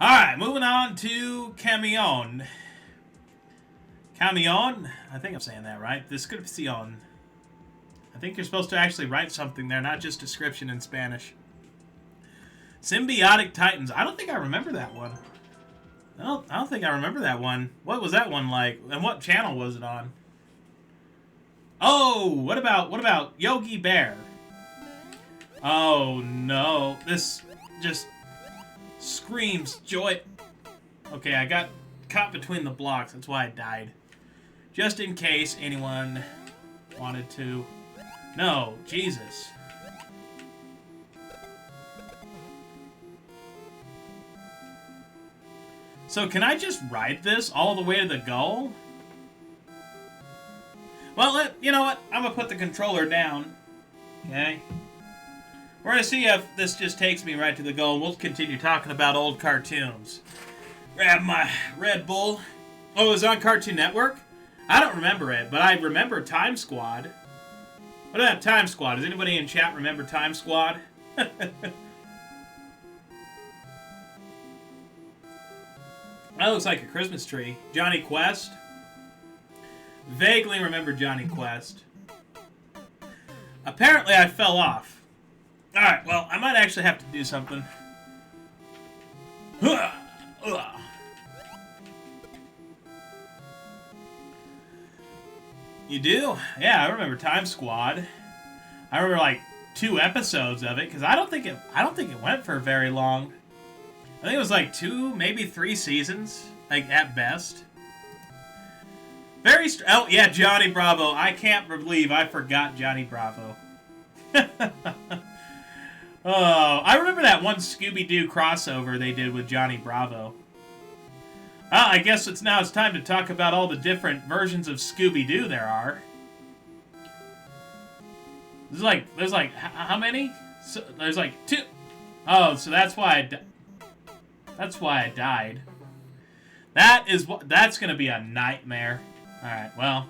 Alright, moving on to camion. Camion? I think I'm saying that right. Descripción. I think you're supposed to actually write something there, not just description in Spanish. Symbiotic Titans. I don't think I remember that one. I don't think I remember that one. What was that one like? And what channel was it on? Oh, what about Yogi Bear? Oh no, this just screams joy. Okay, I got caught between the blocks. That's why I died. Just in case anyone wanted to. No, Jesus. So can I just ride this all the way to the goal? Well, you know what? I'm going to put the controller down. Okay? We're going to see if this just takes me right to the goal. We'll continue talking about old cartoons. Grab my Red Bull. Oh, it was on Cartoon Network? I don't remember it, but I remember Time Squad. What about Time Squad? Does anybody in chat remember Time Squad? That looks like a Christmas tree. Johnny Quest. Vaguely remember Johnny Quest. Apparently I fell off. Alright, well, I might actually have to do something. You do? Yeah, I remember Time Squad. I remember like 2 episodes of it, because I don't think it went for very long. I think it was like 2, maybe 3 seasons, like at best. Oh yeah, Johnny Bravo. I can't believe I forgot Johnny Bravo. Oh, I remember that one Scooby-Doo crossover they did with Johnny Bravo. I guess it's time to talk about all the different versions of Scooby-Doo there are. There's like how many? So, there's like 2. Oh, so that's why I died. That's gonna be a nightmare. All right, well,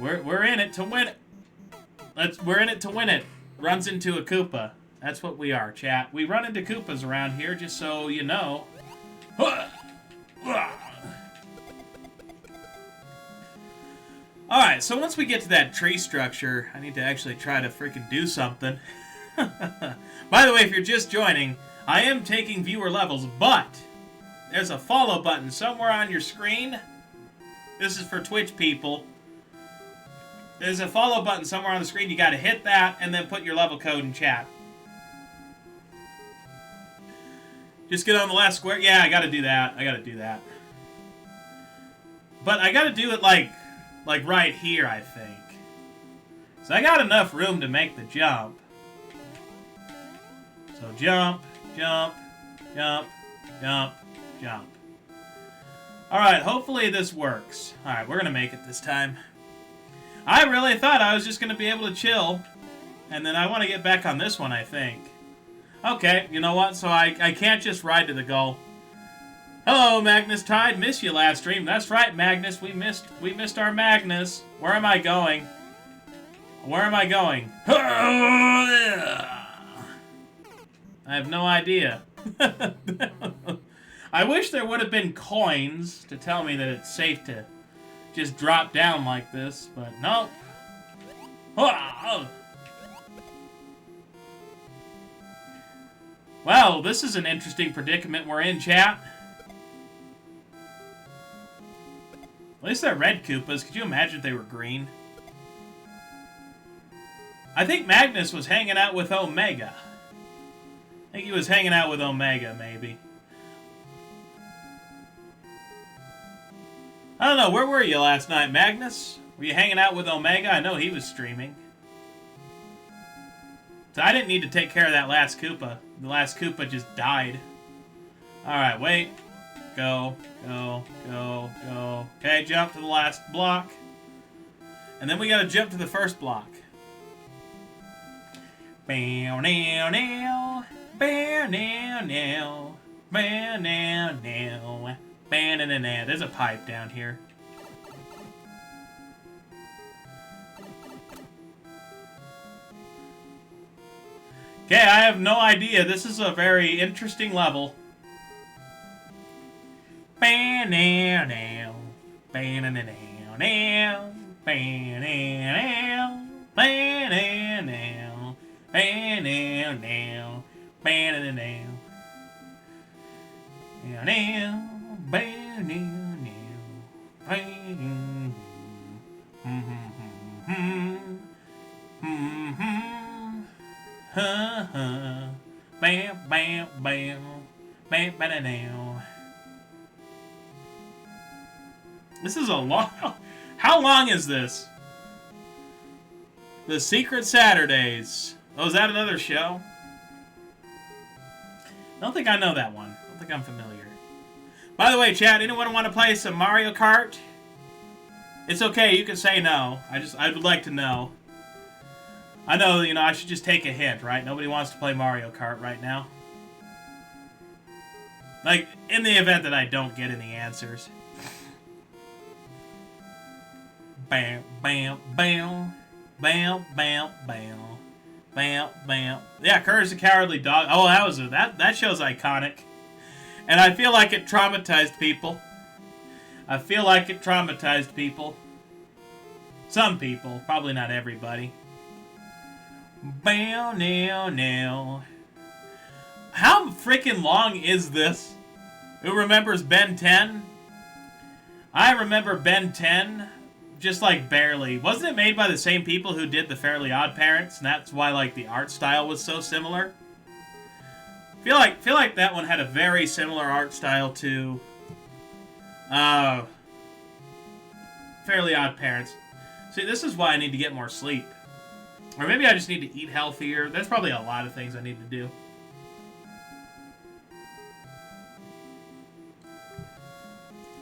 we're in it to win it. We're in it to win it. Runs into a Koopa. That's what we are, chat. We run into Koopas around here, just so you know. Alright, so once we get to that tree structure, I need to actually try to freaking do something. By the way, if you're just joining, I am taking viewer levels, but there's a follow button somewhere on your screen. This is for Twitch people. There's a follow button somewhere on the screen. You gotta hit that and then put your level code in chat. Just get on the last square. Yeah, I gotta do that. But I gotta do it like right here, I think. So I got enough room to make the jump. So jump, jump, jump, jump, jump. Alright, hopefully this works. Alright, we're gonna make it this time. I really thought I was just gonna be able to chill. And then I want to get back on this one, I think. Okay, you know what? So I can't just ride to the goal. Hello, Magnus Tide. Missed you last stream. That's right, Magnus. We missed our Magnus. Where am I going? Where am I going? I have no idea. I wish there would have been coins to tell me that it's safe to just drop down like this, but nope. Well, this is an interesting predicament we're in, chat. At least they're red Koopas. Could you imagine if they were green? I think Magnus was hanging out with Omega. I think he was hanging out with Omega, maybe. I don't know, where were you last night, Magnus? Were you hanging out with Omega? I know he was streaming. So I didn't need to take care of that last Koopa. The last Koopa just died. Alright, wait. Go, go, go, go. Okay, jump to the last block. And then we gotta jump to the first block. Bow now now. Bow now now. Bow now now. Bow na na na. There's a pipe down here. Okay, I have no idea. This is a very interesting level. Ba-na-now. Ba-na-na-now. Now. Ba-na-now. Ba-na-now. Ba-na-now. Ba-na-now. Now. Ba-na-now. Ba-na-now. Bam, bam, bam, bam, bam. This is a long. How long is this? The Secret Saturdays. Oh, is that another show? I don't think I know that one. I don't think I'm familiar. By the way, chat, anyone want to play some Mario Kart? It's okay, you can say no. I would like to know. I know, I should just take a hint, right? Nobody wants to play Mario Kart right now. Like, in the event that I don't get any answers. Bam, bam, bam. Bam, bam, bam. Bam, bam. Yeah, Courage the Cowardly Dog. Oh, that show's iconic. And I feel like it traumatized people. Some people. Probably not everybody. Bam, now. How freaking long is this? Who remembers Ben 10? I remember Ben 10 just like barely. Wasn't it made by the same people who did the Fairly Odd Parents? And that's why like the art style was so similar. Feel like that one had a very similar art style to Fairly Odd Parents. See, this is why I need to get more sleep. Or maybe I just need to eat healthier. There's probably a lot of things I need to do.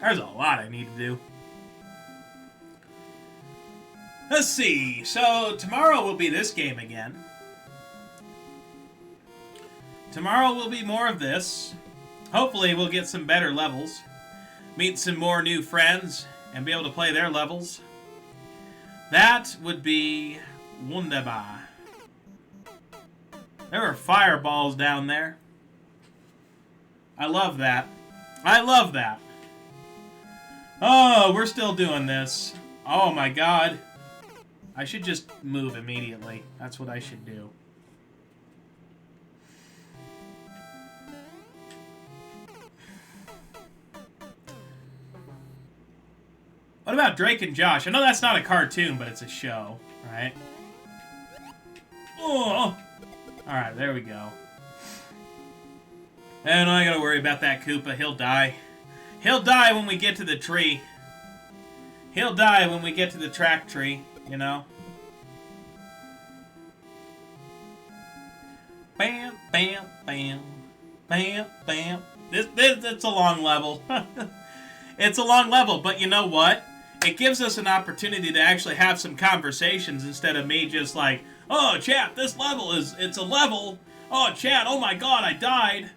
There's a lot I need to do. Let's see. So, tomorrow will be this game again. Tomorrow will be more of this. Hopefully, we'll get some better levels. Meet some more new friends and be able to play their levels. That would be wunderbar. There are fireballs down there. I love that. Oh, we're still doing this. Oh my god. I should just move immediately. That's what I should do. What about Drake and Josh? I know that's not a cartoon, but it's a show, right? Oh! Alright, there we go. And I gotta worry about that Koopa. He'll die. He'll die when we get to the tree. He'll die when we get to the track tree, you know? Bam, bam, bam. Bam, bam. It's a long level. It's a long level, but you know what? It gives us an opportunity to actually have some conversations instead of me just like, oh, chat, this level it's a level. Oh, chat, oh my god, I died.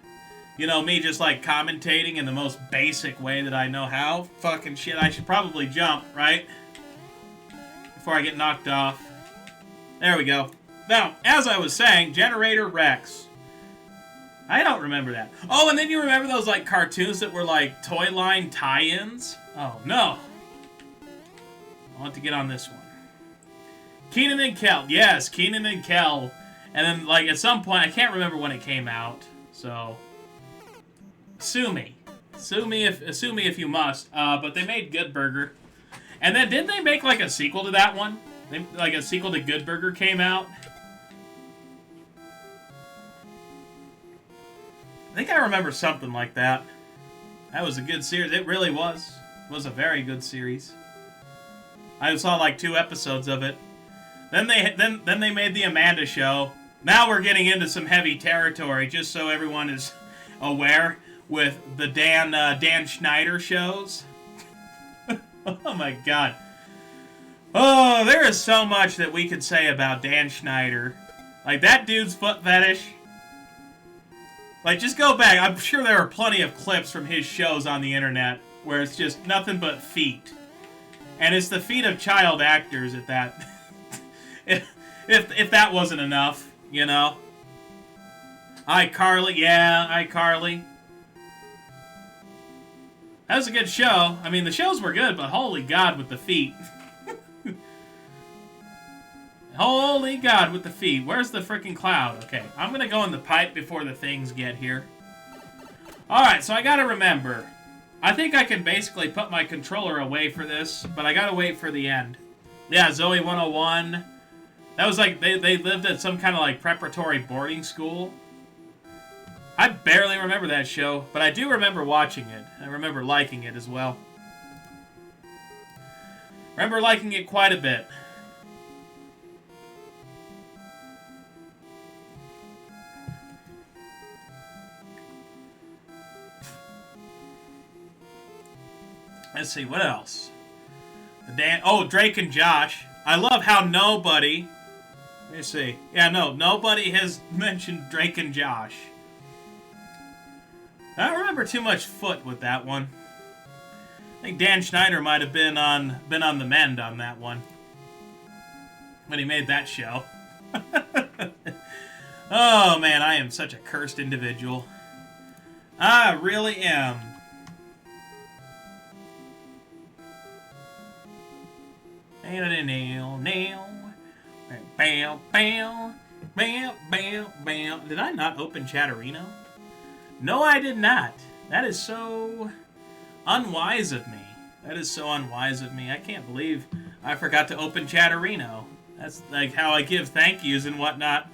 You know, me just like commentating in the most basic way that I know how. Fucking shit, I should probably jump, right? Before I get knocked off. There we go. Now, as I was saying, Generator Rex. I don't remember that. Oh, and then you remember those like cartoons that were like toy line tie-ins? Oh, no. I want to get on this one. Kenan and Kel. Yes, Kenan and Kel. And then, like, at some point, I can't remember when it came out, so sue me. Sue me if you must. But they made Good Burger. And then didn't they make, like, a sequel to that one? Like, a sequel to Good Burger came out? I think I remember something like that. That was a good series. It really was. It was a very good series. I saw like 2 episodes of it. Then they made the Amanda Show. Now we're getting into some heavy territory, just so everyone is aware, with the Dan Schneider shows. Oh my god. Oh, there is so much that we could say about Dan Schneider. Like, that dude's foot fetish. Like, just go back. I'm sure there are plenty of clips from his shows on the internet where it's just nothing but feet. And it's the feet of child actors at that. if that wasn't enough, you know. iCarly, yeah, iCarly. That was a good show. I mean, the shows were good, but holy God with the feet. Holy God with the feet. Where's the freaking cloud? Okay, I'm going to go in the pipe before the things get here. Alright, so I got to remember. I think I can basically put my controller away for this, but I got to wait for the end. Yeah, Zoe 101. That was like, they lived at some kind of like preparatory boarding school. I barely remember that show, but I do remember watching it. I remember liking it as well. Remember liking it quite a bit. Let's see, what else? Oh, Drake and Josh. I love how nobody... Let me see. Yeah, no, nobody has mentioned Drake and Josh. I don't remember too much foot with that one. I think Dan Schneider might have been on the mend on that one when he made that show. Oh man, I am such a cursed individual. I really am. Nail. Bam, bam, bam, bam, bam. Did I not open Chatterino? No, I did not. That is so unwise of me. That is so unwise of me. I can't believe I forgot to open Chatterino. That's like how I give thank yous and whatnot.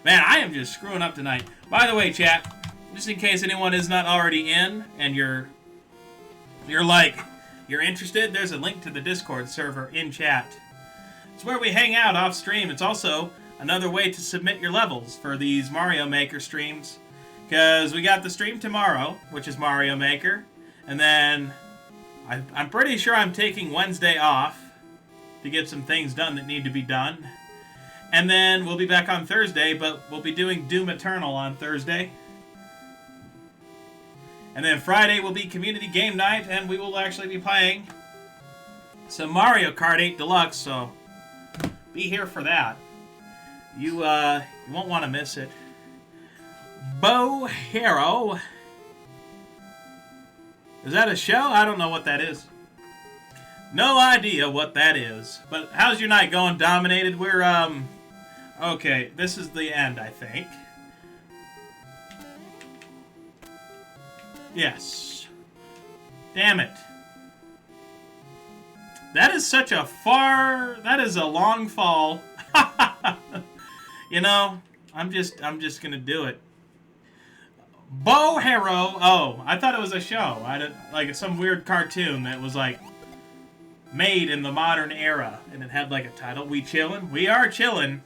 Man, I am just screwing up tonight. By the way, chat, just in case anyone is not already in and you're interested, there's a link to the Discord server in chat. It's where we hang out off stream. It's also another way to submit your levels for these Mario Maker streams. Because we got the stream tomorrow, which is Mario Maker. And then I'm pretty sure I'm taking Wednesday off to get some things done that need to be done. And then we'll be back on Thursday, but we'll be doing Doom Eternal on Thursday. And then Friday will be Community Game Night, and we will actually be playing some Mario Kart 8 Deluxe, so be here for that. You won't want to miss it. Bo Hero. Is that a show? I don't know what that is. No idea what that is. But how's your night going, Dominated? We're, okay, this is the end, I think. Yes. Damn it. That is such a that is a long fall. You know, I'm just gonna do it. Bo Hero. Oh, I thought it was a show. Like some weird cartoon that was like made in the modern era, and it had like a title. We chillin'? We are chillin'.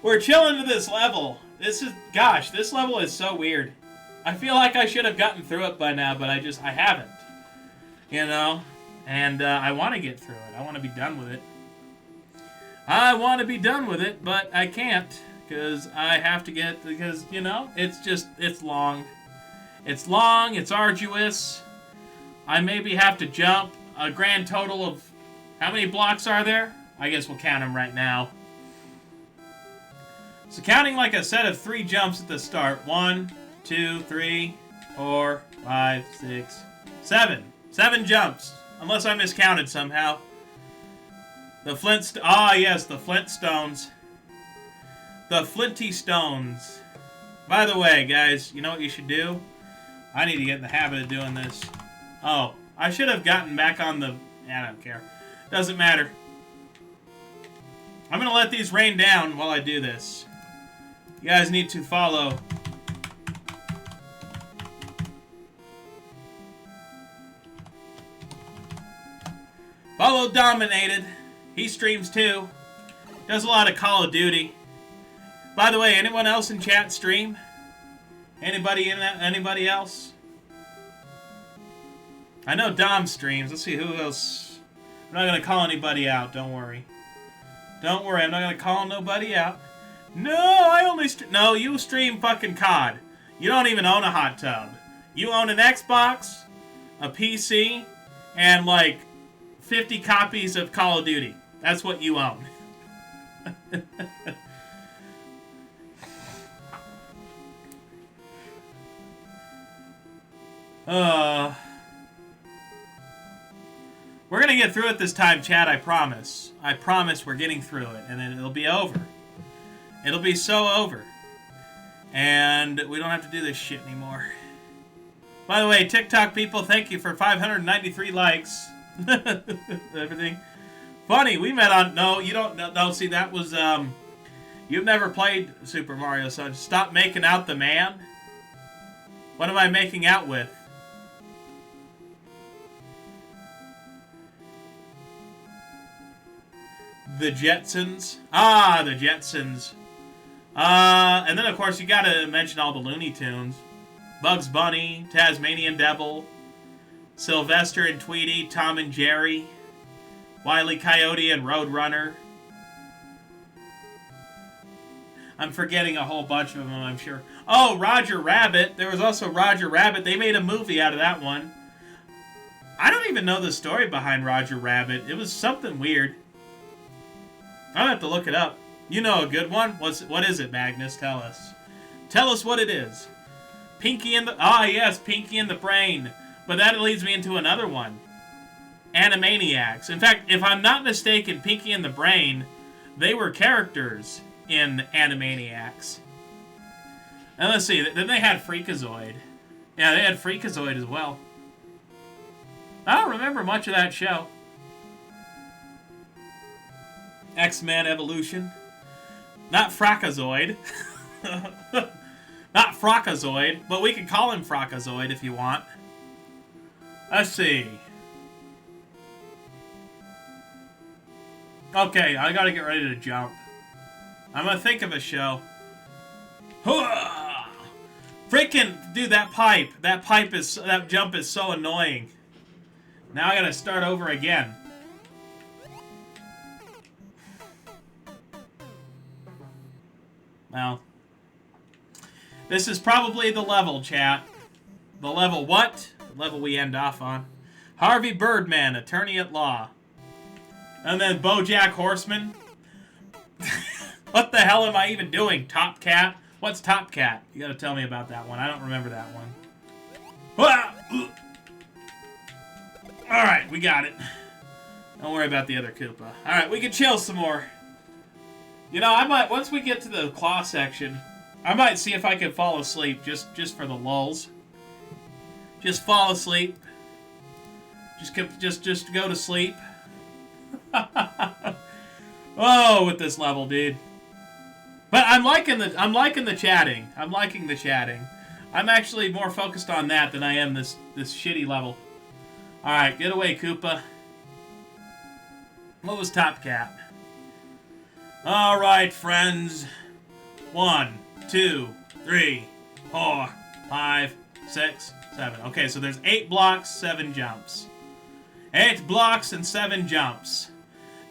We're chillin' to this level. This level is so weird. I feel like I should have gotten through it by now, but I haven't. You know? And I want to get through it. I want to be done with it. I want to be done with it, but I can't. Because you know, it's long. It's long, it's arduous. I maybe have to jump a grand total of... How many blocks are there? I guess we'll count them right now. So counting like a set of 3 jumps at the start. 1, 2, 3, 4, 5, 6, 7. 7 jumps. Unless I miscounted somehow. The yes, the Flintstones. The Flinty Stones. By the way, guys, you know what you should do? I need to get in the habit of doing this. Oh, I should have gotten back on the... I don't care. Doesn't matter. I'm going to let these rain down while I do this. You guys need to follow... Follow Dominated. He streams too. Does a lot of Call of Duty. By the way, anyone else in chat stream? Anybody else? I know Dom streams. Let's see who else. I'm not gonna call anybody out. Don't worry. Don't worry. I'm not gonna call nobody out. No, I only no. You stream fucking COD. You don't even own a hot tub. You own an Xbox, a PC, and like 50 copies of Call of Duty. That's what you own. We're going to get through it this time, Chad, I promise. I promise we're getting through it, and then it'll be over. It'll be so over. And we don't have to do this shit anymore. By the way, TikTok people, thank you for 593 likes. Everything. Funny, we met on... No, you don't... No, see, that was... You've never played Super Mario, so stop making out the man. What am I making out with? The Jetsons. Ah, the Jetsons. And then, of course, you gotta mention all the Looney Tunes. Bugs Bunny, Tasmanian Devil, Sylvester and Tweety, Tom and Jerry, Wile E. Coyote and Roadrunner. I'm forgetting a whole bunch of them, I'm sure. Oh, Roger Rabbit. There was also Roger Rabbit. They made a movie out of that one. I don't even know the story behind Roger Rabbit. It was something weird. I'll have to look it up. You know a good one? What is it, Magnus? Tell us. Tell us what it is. Pinky and the... Ah, yes, Pinky and the Brain. But that leads me into another one. Animaniacs. In fact, if I'm not mistaken, Pinky and the Brain, they were characters in Animaniacs. And let's see, then they had Freakazoid. Yeah, they had Freakazoid as well. I don't remember much of that show. X-Men Evolution. Not Frakazoid. Not Frakazoid, but we can call him Frakazoid if you want. Let's see. Okay, I gotta get ready to jump. I'm gonna think of a show. Freaking, dude, that pipe. That jump is so annoying. Now I gotta start over again. Well, this is probably the level, chat. The level what? The level we end off on. Harvey Birdman, attorney at law. And then BoJack Horseman. What the hell am I even doing? Top Cat? What's Top Cat? You gotta tell me about that one. I don't remember that one. Alright, we got it. Don't worry about the other Koopa. Alright, we can chill some more. You know, I might, once we get to the claw section, I might see if I can fall asleep just for the lulls. Just fall asleep. Just go to sleep. Oh, with this level, dude. But I'm liking the chatting. I'm liking the chatting. I'm actually more focused on that than I am this shitty level. All right, get away, Koopa. What was Top Cat? All right, friends. 1, 2, 3, 4, 5, 6, 7. Okay, so there's 8 blocks, 7 jumps. 8 blocks and 7 jumps.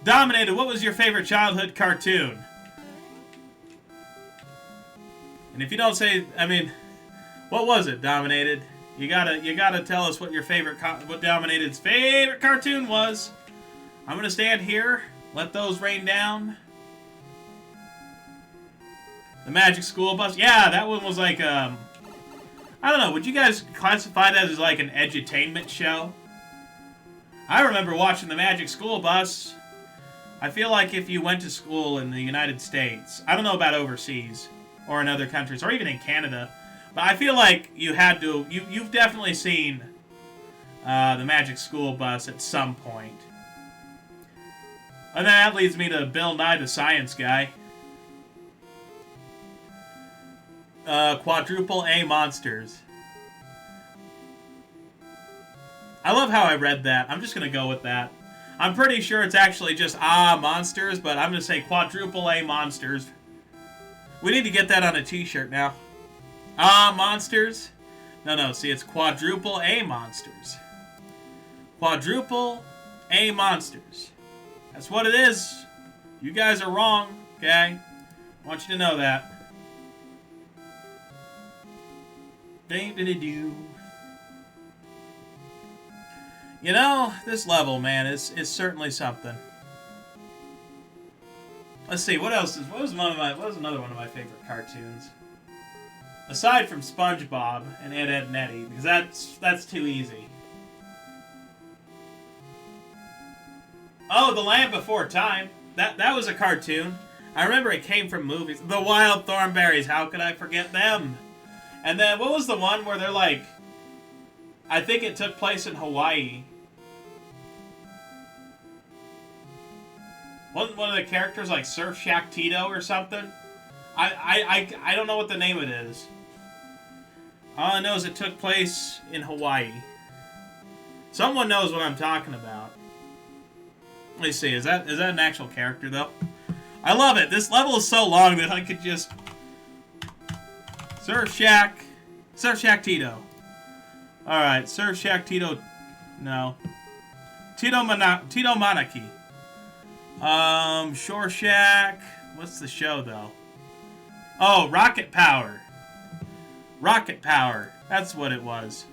Dominated, what was your favorite childhood cartoon? And if you don't say, I mean, what was it, Dominated? You gotta tell us what your what Dominated's favorite cartoon was. I'm gonna stand here, let those rain down. The Magic School Bus. Yeah, that one was like, I don't know, would you guys classify that as like an edutainment show? I remember watching the Magic School Bus. I feel like if you went to school in the United States, I don't know about overseas, or in other countries, or even in Canada, but I feel like you had to, you've definitely seen the Magic School Bus at some point. And then that leads me to Bill Nye the Science Guy. Quadruple A Monsters. I love how I read that. I'm just going to go with that. I'm pretty sure it's actually just Monsters, but I'm going to say Quadruple A Monsters. We need to get that on a t-shirt now. Monsters? No, see, it's Quadruple A Monsters. Quadruple A Monsters. That's what it is. You guys are wrong, okay? I want you to know that. You know, this level, man, is certainly something. Let's see, what else what was another one of my favorite cartoons? Aside from SpongeBob and Ed, Edd and Eddy, because that's too easy. Oh, The Land Before Time. That was a cartoon. I remember it came from movies. The Wild Thornberrys. How could I forget them? And then, what was the one where they're like... I think it took place in Hawaii. Wasn't one of the characters like Surf Shack Tito or something? I don't know what the name of it is. All I know is it took place in Hawaii. Someone knows what I'm talking about. Let me see. Is that an actual character though? I love it. This level is so long that I could just Surf Shack Tito. All right, Surf Shack Tito. No. Tito Manaki. Shore Shack. What's the show though? Oh, Rocket Power. Rocket Power. That's what it was.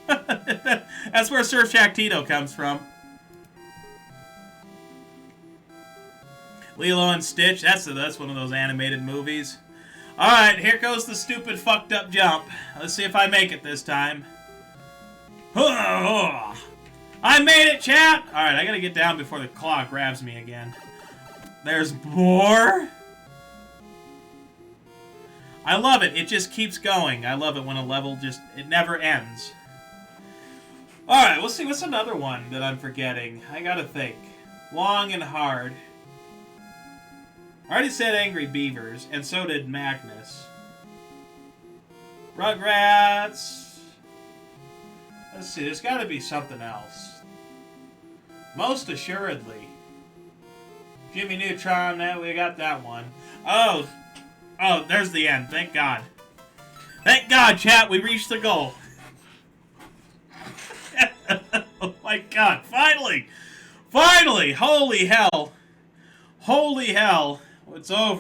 That's where Surf Shack Tito comes from. Lilo and Stitch. That's one of those animated movies. Alright, here goes the stupid fucked up jump. Let's see if I make it this time. I made it, chat! Alright, I gotta get down before the clock grabs me again. There's more? I love it. It just keeps going. I love it when a level just... It never ends. Alright, we'll see. What's another one that I'm forgetting? I gotta think. Long and hard. I already said Angry Beavers, and so did Magnus. Rugrats. Let's see, there's gotta be something else. Most assuredly. Jimmy Neutron, we got that one. Oh, there's the end. Thank God. Thank God, chat, we reached the goal. Oh my God, finally! Finally! Holy hell! Holy hell! It's over.